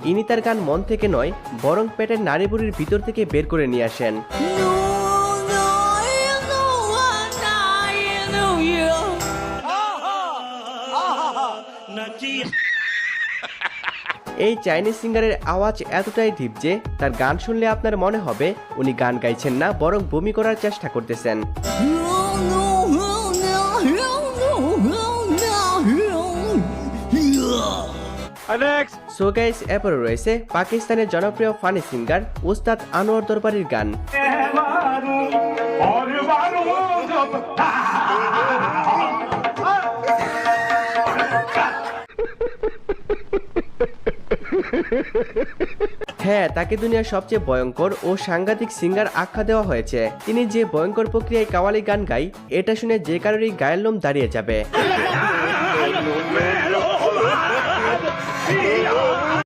ইনি তার গান মন থেকে নয় বরং পেটের নারী বুড়ির ভিতর থেকে বের করে নিয়ে আসেন। এই চাইনিজ সিঙ্গারের আওয়াজ এতটাই ডিপ যে তার গান শুনলে আপনার মনে হবে উনি গান গাইছেন না বরং বমি করার চেষ্টা করতেছেন। সো গাইস, এরপরে রয়েছে পাকিস্তানের জনপ্রিয় ফানি সিঙ্গার উস্তাদ আনোয়ার দরবারির গান। হ্যাঁ, তাকে দুনিয়ার সবচেয়ে ভয়ঙ্কর ও সাংঘাতিক সিঙ্গার আখ্যা দেওয়া হয়েছে। তিনি যে ভয়ঙ্কর প্রক্রিয়ায় কাওয়ালি গান গায় এটা শুনে যে কারোরই গায়ের লোম দাঁড়িয়ে যাবে।